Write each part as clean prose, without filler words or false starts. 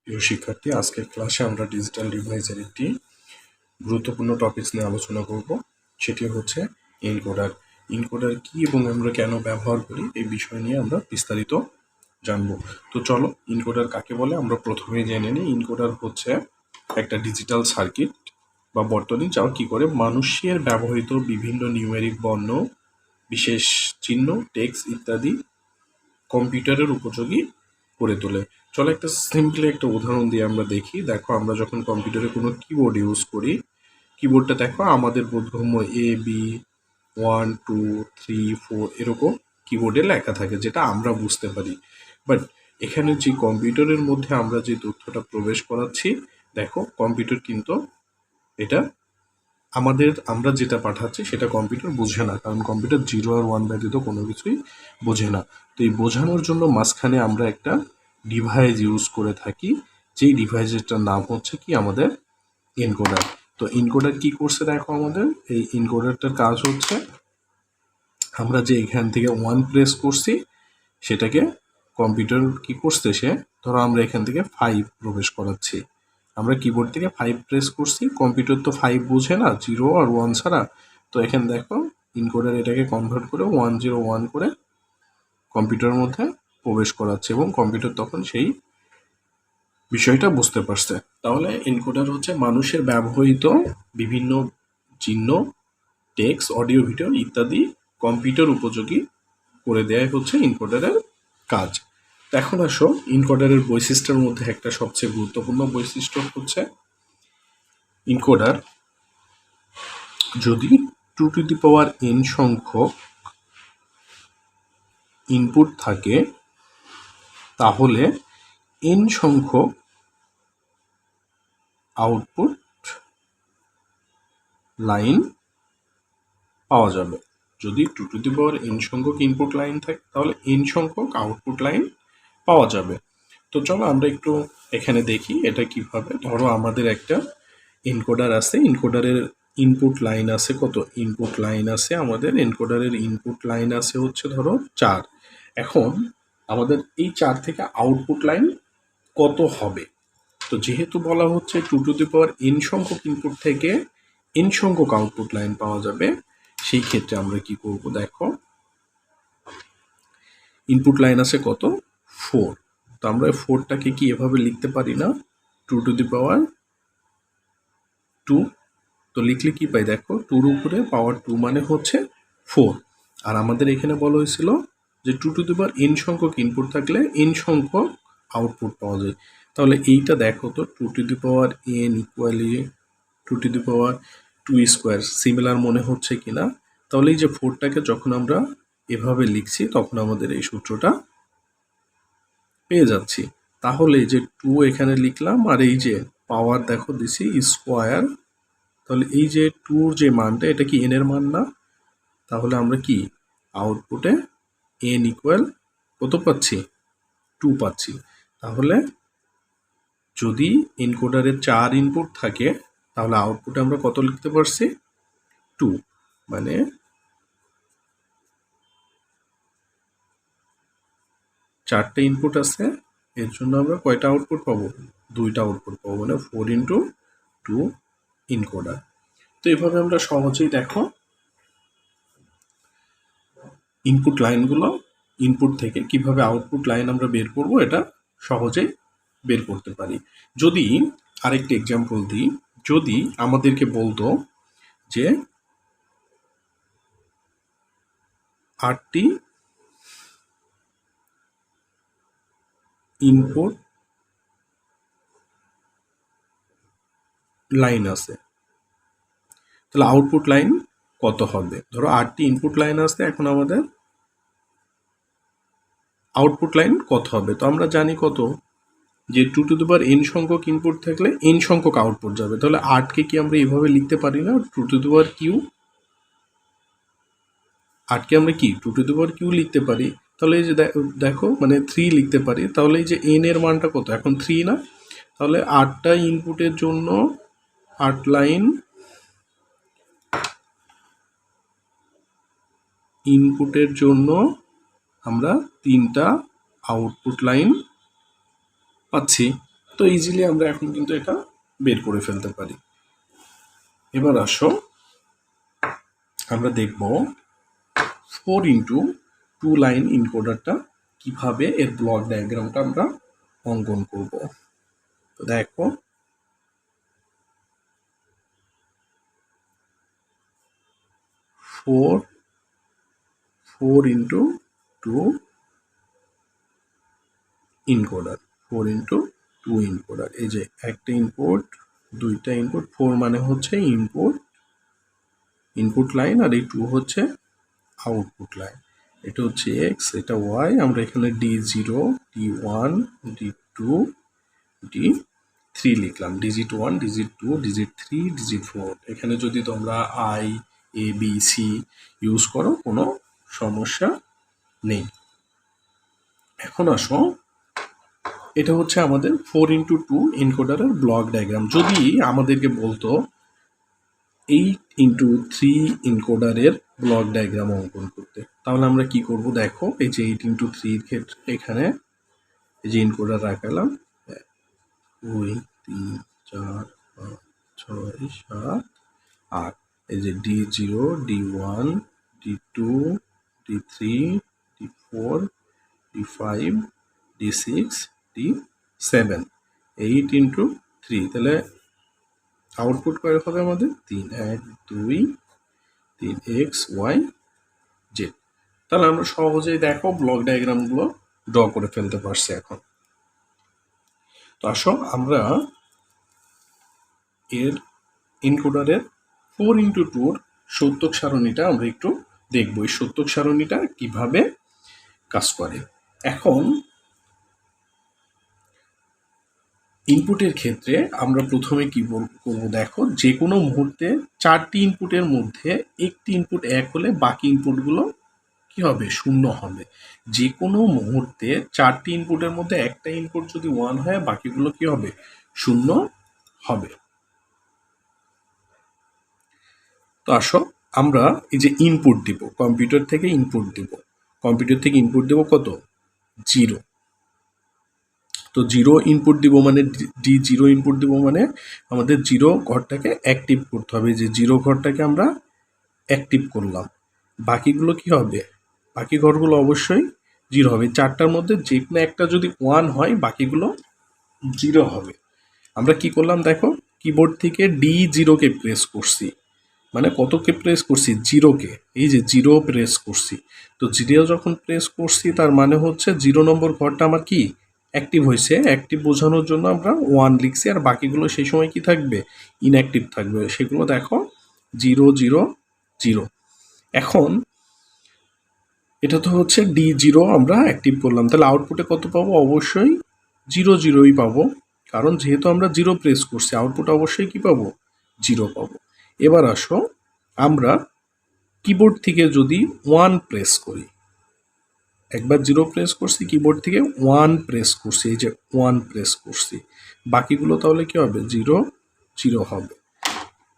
প্রিয় শিক্ষার্থী, আজকের ক্লাসে আমরা ডিজিটাল ডিভাইসের একটি গুরুত্বপূর্ণ টপিকস নিয়ে আলোচনা করব। সেটি হচ্ছে এনকোডার। এনকোডার কি এবং আমরা কেন ব্যবহার করি এই বিষয় নিয়ে আমরা বিস্তারিত জানব। তো চলো, এনকোডার কাকে বলে আমরা প্রথমেই জেনে নিই। এনকোডার হচ্ছে একটা ডিজিটাল সার্কিট বা বর্তনী, যা কি করে মানুষের ব্যবহৃত বিভিন্ন নিউমেরিক বর্ণ, বিশেষ চিহ্ন, টেক্সট ইত্যাদি কম্পিউটারের উপযোগী করে তোলে। চলো একটা সিম্পলি একটা উদাহরণ দিয়ে আমরা দেখি। দেখো, আমরা যখন কম্পিউটারে কোনো কিবোর্ড ইউজ করি, কিবোর্ডটা দেখো আমাদের বোধগম্য A B 1 2 3 4 এরকম কিবোর্ডে লেখা থাকে, যেটা আমরা বুঝতে পারি। বাট এখানে যে কম্পিউটারের মধ্যে আমরা যে তথ্যটা প্রবেশ করাচ্ছি, দেখো কম্পিউটার কিন্তু এটা আমরা যেটা পাঠাচ্ছি সেটা কম্পিউটার বোঝে না, কারণ কম্পিউটার 0 আর 1 ব্যতীত কোনো কিছুই বোঝে না। তো এই বোঝানোর জন্য মাঝখানে আমরা একটা ডিভাইস ইউজ করে থাকি, যেই ডিভাইসেরটার নাম হচ্ছে কি আমাদের এনকোডার। তো এনকোডার কি করছে দেখো, আমাদের এই এনকোডারটার কাজ হচ্ছে আমরা যে এখান থেকে 1 প্রেস করছি সেটাকে কম্পিউটার কি করছে, সে ধরো আমরা এখান থেকে 5 প্রবেশ করাচ্ছি, আমরা কিবোর্ড থেকে 5 প্রেস করছি, কম্পিউটার তো 5 বোঝে না 0 আর 1 ছাড়া। তো এখানে দেখো এনকোডার এটাকে কনভার্ট করে 101 করে কম্পিউটারের মধ্যে প্রবেশ করাচ্ছে এবং কম্পিউটার তখন সেই বিষয়টা বুঝতে পারছে। তাহলে এনকোডার হচ্ছে মানুষের ব্যবহৃত বিভিন্ন চিহ্ন, টেক্সট, অডিও, ভিডিও ইত্যাদি কম্পিউটার উপযোগী করে দেওয়াই হচ্ছে এনকোডারের কাজ। এখন আসো, এনকোডারের বৈশিষ্ট্যের মধ্যে একটা সবচেয়ে গুরুত্বপূর্ণ বৈশিষ্ট্য হচ্ছে এনকোডার যদি 2n সংখ্যক ইনপুট থাকে, তাহলে n সংখ্যক আউটপুট লাইন পাওয়া যাবে। যদি 2n সংখ্যক ইনপুট লাইন থাকে, তাহলে n সংখ্যক আউটপুট লাইন পাওয়া যাবে। তো চলো আমরা একটু এখানে দেখি এটা কিভাবে। ধরো আমাদের একটা এনকোডার আছে, এনকোডারের ইনপুট লাইন আছে কত? ইনপুট লাইন আছে আমাদের এনকোডারের ইনপুট লাইন আছে হচ্ছে ধরো 4। এখন আমাদের এই 4 থেকে আউটপুট লাইন কত হবে? তো যেহেতু বলা হচ্ছে 2n সংখ্যক ইনপুট থেকে n সংখ্যক আউটপুট লাইন পাওয়া যাবে, সেই ক্ষেত্রে আমরা কি করব দেখো, ইনপুট লাইন আছে কত? 4। তো আমরা 4টাকে কি এভাবে লিখতে পারি না? 2 তো লিখলে কি পাই দেখো, 2 উপরে পাওয়ার 2 মানে হচ্ছে 4। আর আমাদের এখানে বলা হয়েছিল যে 2n সংখ্যক ইনপুট থাকলে n সংখ্যক আউটপুট পাওয়া যায়। তাহলে এইটা দেখো তো, 2n ইকুয়ালি 2 স্কোয়ার সিমিলার মনে হচ্ছে কিনা? তাহলে এই যে 4টাকে যখন আমরা এভাবে লিখছি, তখন আমাদের এই সূত্রটা পেয়ে যাচ্ছি। তাহলে এই যে 2 এখানে লিখলাম, আর এই যে পাওয়ার দেখো দিছি স্কোয়ার, তাহলে এই যে 2 যে মানটা, এটা কি n এর মান না? তাহলে আমরা কি আউটপুটে n ইকুয়াল কত পাচ্ছি? 2 পাচ্ছি। তাহলে যদি এনকোডারের 4 ইনপুট থাকে, তাহলে আউটপুটে আমরা কত লিখতে পারছি? 2। মানে 4টে ইনপুট আছে, এর জন্য আমরা কয়টা আউটপুট পাবো? 2টা আউটপুট পাবো, মানে 4 × 2 এনকোডার। তো এভাবে আমরা সহজেই দেখো ইনপুট লাইনগুলো, ইনপুট থেকে কিভাবে আউটপুট লাইন আমরা বের করব, এটা সহজেই বের করতে পারি। যদি আরেকটি এক্সাম্পল দিই, যদি আমাদেরকে বলতো যে 8টি ইনপুট লাইন আছে, তাহলে আউটপুট লাইন কত হবে? ধরো 8টি ইনপুট লাইন আছে, এখন আমাদের আউটপুট লাইন কত হবে? তো আমরা জানি কত, যে 2n সংখ্যক ইনপুট থাকলে n সংখ্যক আউটপুট যাবে। তাহলে 8কে কি আমরা এইভাবে লিখতে পারি না? 2q। 8কে আমরা কি 2q লিখতে পারি। তাহলে এই যে দেখো, মানে 3 লিখতে পারি। তাহলে এই যে n এর মানটা কত? এখন 3 না? তাহলে 8টা ইনপুটের জন্য 8 লাইন ইনপুটের জন্য আমরা 3টা আউটপুট লাইন পাচ্ছি। তো ইজিলি আমরা এখন কিন্তু এটা বের করে ফেলতে পারি। এবার আসো আমরা দেখব 4x2 লাইন এনকোডারটা কিভাবে এর ব্লক ডায়াগ্রামটা আমরা অঙ্কন করব। তো দেখো four into two encoder, 4x2 ইনকোডার। এই যে একটা ইনপুট, দুইটা ইনপুট, 4 মানে হচ্ছে ইনপুট লাইন, আর এই 2 হচ্ছে আউটপুট লাইন। এটা হচ্ছে এক্স, এটা ওয়াই। আমরা এখানে D0, D1, D2, D3 লিখলাম। Digit 1, digit 2, digit 3, digit 4। এখানে যদি তোমরা I, A, B, C use করো কোনো সমস্যা নেই। এখন আসো, এটা হচ্ছে আমাদের 4x2 এনকোডারের ব্লক ডায়াগ্রাম। যদি আমাদেরকে বলতো 8x3 এনকোডারের ব্লক ডায়াগ্রাম অঙ্কন করতে, তাহলে আমরা কি করব? দেখো এই যে 8x3 এর ক্ষেত্রে এখানে এই যে এনকোডার রাখালাম 2, 3, 4, 5, 6, 7, 8। এই যে D0, D1, D2, D3, D4, D5, D6, D7, 8x3। তাহলে আউটপুট কয় হবে আমাদের? 3, 1, 2, 3, এক্স, ওয়াই, জেড। তাহলে আমরা সহজেই দেখো ব্লক ডায়াগ্রামগুলো ড্র করে ফেলতে পারছি এখন। তো আসো আমরা এর এনকোডারের 4x2 সত্যক সারণীটা আমরা একটু দেখবো, এই সত্যক সারণীটা কিভাবে কাজ করে। এখন ইনপুটের ক্ষেত্রে আমরা প্রথমে কি করবো দেখো, যে কোনো মুহূর্তে 4টি ইনপুটের মধ্যে একটি ইনপুট 1 হলে বাকি ইনপুটগুলো কি হবে? 0 হবে। যে কোনো মুহূর্তে 4টি ইনপুটের মধ্যে একটা ইনপুট যদি 1 হয়, বাকিগুলো কি হবে? 0 হবে। তো আসো আমরা এই যে ইনপুট দিব, কম্পিউটার থেকে ইনপুট দিব। কম্পিউটার থেকে ইনপুট দেব কত? 0। তো 0 ইনপুট দিব মানে D0 ইনপুট দিব মানে আমাদের 0 ঘরটাকে অ্যাক্টিভ করতে হবে। যে 0 ঘরটাকে আমরা অ্যাক্টিভ করলাম, বাকিগুলো কি হবে? বাকি ঘরগুলো অবশ্যই 0 হবে। 4টার মধ্যে যে কোনো একটা যদি 1 হয়, বাকিগুলো 0 হবে। আমরা কি করলাম দেখো, কিবোর্ড থেকে D0কে প্রেস করছি, মানে কতকে প্রেস করছি? 0কে। এই যে 0 প্রেস করছি। তো 0 যখন প্রেস করছি তার মানে হচ্ছে 0 নম্বর ঘরটা আমার কি অ্যাক্টিভ হয়েছে। অ্যাক্টিভ বোঝানোর জন্য আমরা 1 লিখছি, আর বাকিগুলো সেই সময় কি থাকবে? ইনঅ্যাক্টিভ থাকবে। সেগুলো দেখো 0, 0, 0। এখন এটা তো হচ্ছে D0 আমরা অ্যাক্টিভ করলাম, তাহলে আউটপুটে কত পাবো? অবশ্যই 0, 0ই পাবো, কারণ যেহেতু আমরা 0 প্রেস করছি, আউটপুট অবশ্যই কি পাবো? 0 পাবো। এবার আসো আমরা কিবোর্ড থেকে যদি 1 প্রেস করি, একবার 0 প্রেস করছি, কিবোর্ড থেকে 1 প্রেস করছি, এই যে 1 প্রেস করছি, বাকিগুলো তাহলে কি হবে? 0, 0 হবে।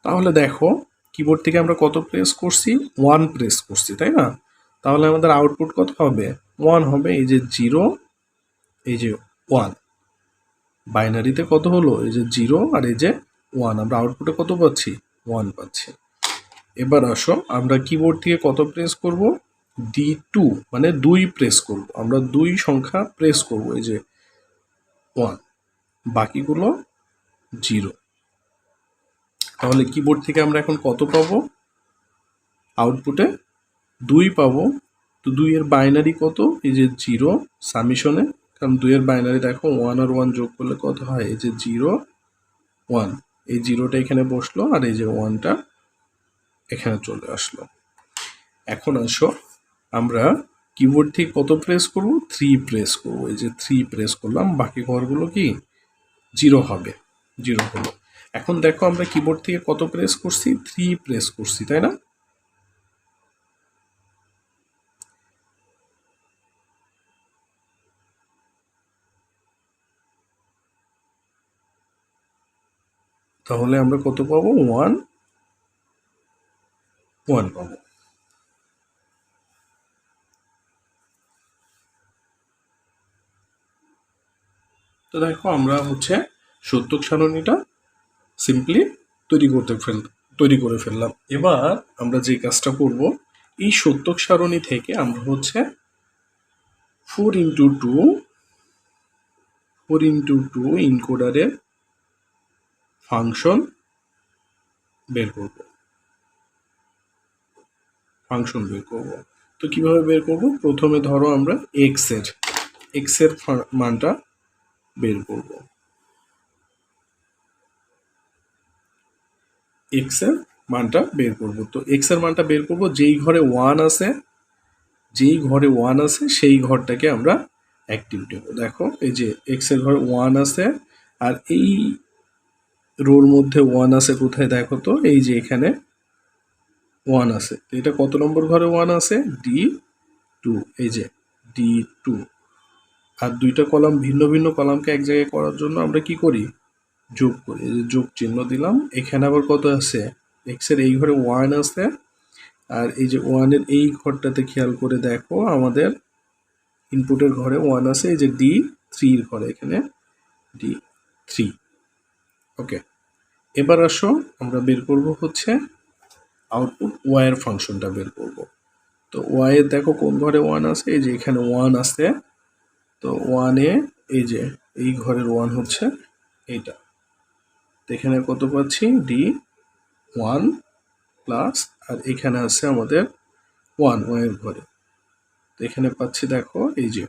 তাহলে দেখো কিবোর্ড থেকে আমরা কত প্রেস করছি? 1 প্রেস করছি, তাই না? তাহলে আমাদের আউটপুট কত হবে? 1 হবে। এই যে 0, এই যে 1, বাইনারিতে কত হলো? এই যে 0 আর এই যে 1, আমরা আউটপুটে কত পাচ্ছি? 1 পাচ্ছি। এবার আসো আমরা কিবোর্ড থেকে কত প্রেস করব? D2 মানে 2 প্রেস করব, আমরা 2 সংখ্যা প্রেস করব, এই যে 1, বাকিগুলো 0। তাহলে কিবোর্ড থেকে আমরা এখন কত পাবো? আউটপুটে 2 পাবো। তো 2 এর বাইনারি কত? এই যে 0 সামিশনে, কারণ 2 এর বাইনারি দেখো 1 আর 1 যোগ করলে কত হয়? এই যে 0, 1। এই 0টা এখানে বসলো, আর এই যে 1টা এখানে চলে আসলো। এখন আসো আমরা কিবোর্ড থেকে কত প্রেস করব? 3 প্রেস করব। এই যে 3 প্রেস করলাম, বাকি ঘরগুলো কি 0 হবে, 0 হলো। এখন দেখো আমরা কিবোর্ড থেকে কত প্রেস করছি? 3 প্রেস করছি, তাই না? তাহলে আমরা কত পাবো? 1, 1 পাবো। তো দেখো আমরা হচ্ছে সত্যক সারণীটা সিম্পলি তৈরি করে ফেললাম। এবার আমরা যে কাজটা করব, এই সত্যক সারণী থেকে আমরা হচ্ছে 4x2 ইনকোডারের ফাংশন বের করব। তো কিভাবে বের করব? প্রথমে ধরো আমরা x এর মানটা বের করব। তো x এর মানটা বের করব, যেই ঘরে 1 আছে সেই ঘরটাকে আমরা অ্যাক্টিভ দেব। দেখো এই যে x এর ঘরে 1 আছে, আর এই রোর মধ্যে 1 আছে কোথায় দেখো তো, এই যে এখানে 1 আছে। তো এটা কত নম্বর ঘরে 1 আছে? D2, এই যে D2। আর দুইটা কলাম, ভিন্ন ভিন্ন কলামকে এক জায়গায় করার জন্য আমরা কি করি? যোগ করি। এই যে যোগ চিহ্ন দিলাম। এখানে আবার কত আছে? x এর এই ঘরে 1 আছে, আর এই যে 1 এর এই ঘরটাতে খেয়াল করে দেখো আমাদের ইনপুটের ঘরে 1 আছে, এই যে D3 এর ঘরে এখানে D3। ওকে, এবার আসো আমরা বের করব হচ্ছে আউটপুট y এর ফাংশনটা বের করব। তো y এর দেখো কোন ঘরে 1 আছে? এই যে এখানে 1 আছে। তো 1 এ এই যে এই ঘরের 1 হচ্ছে এইটা। তো এখানে কত পাচ্ছি? D1 প্লাস, আর এখানে আছে আমাদের 1 y এর ঘরে। তো এখানে পাচ্ছি দেখো এই যে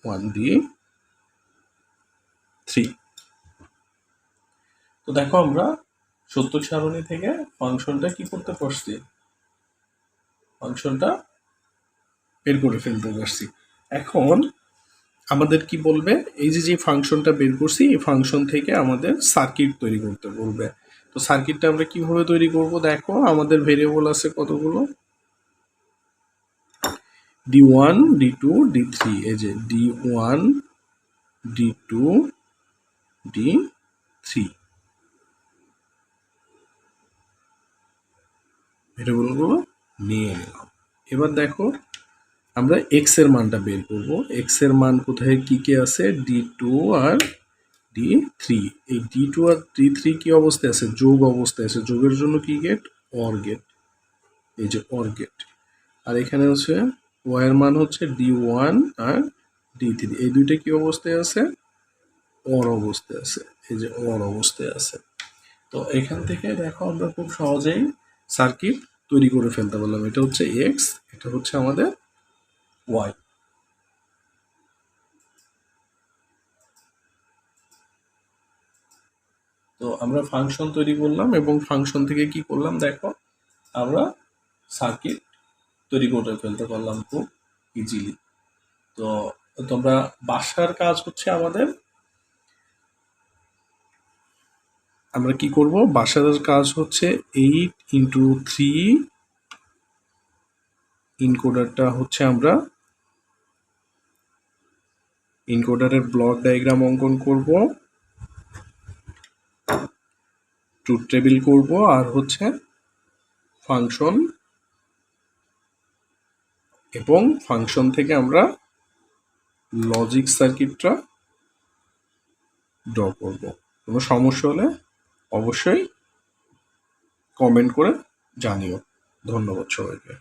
1D3। তো দেখো আমরা সত্যক সারণী থেকে ফাংশনটা কি করতে পারছি? ফাংশনটা বের করে ফেলতে পারছি। এখন আমাদের কি বলবে? এই যে ফাংশনটা বের করছি, এই ফাংশন থেকে আমাদের সার্কিট তৈরি করতে বলবে। তো সার্কিটটা আমরা কিভাবে তৈরি করব? দেখো আমাদের ভেরিয়েবল আছে কতগুলো? D1, D2, D3। এই যে D1, D2, D3 ভেরিয়েবলগুলো নিয়ে নিলাম। এবার দেখো আমরা x এর মানটা বের করব। x এর মান কোথায় কি কি আছে? D2 আর D3। এই D2 আর D3 কি অবস্থায় আছে? যোগ অবস্থায় আছে। যোগের জন্য কি গেট? Or gate. এই যে অর গেট। আর এখানে হচ্ছে y এর মান হচ্ছে D1 আর D3। এই দুইটা কি অবস্থায় আছে? অর অবস্থায় আছে। এই যে অর অবস্থায় আছে। তো এখান থেকে দেখো আমরা খুব সহজেই সার্কিট তৈরি করে ফেলতে পারলাম। এটা হচ্ছে x, এটা হচ্ছে আমাদের y। তো আমরা ফাংশন তৈরি করলাম, এবং ফাংশন থেকে কি করলাম দেখো আমরা সার্কিট তৈরি করে ফেলতে পারলাম খুব ইজিলি। তো তোমরা বাসার কাজ হচ্ছে আমরা কি করব? বাসার কাজ হচ্ছে 8x3 ইনকোডারটা হচ্ছে আমরা ইনকোডারের ব্লক ডায়াগ্রাম অঙ্কন করব, ট্রুথ টেবিল করব, আর হচ্ছে ফাংশন, এবং ফাংশন থেকে আমরা লজিক সার্কিটটা ড্র করব। কোনো সমস্যা হলে অবশ্যই কমেন্ট করে জানিও। ধন্যবাদ সবাইকে।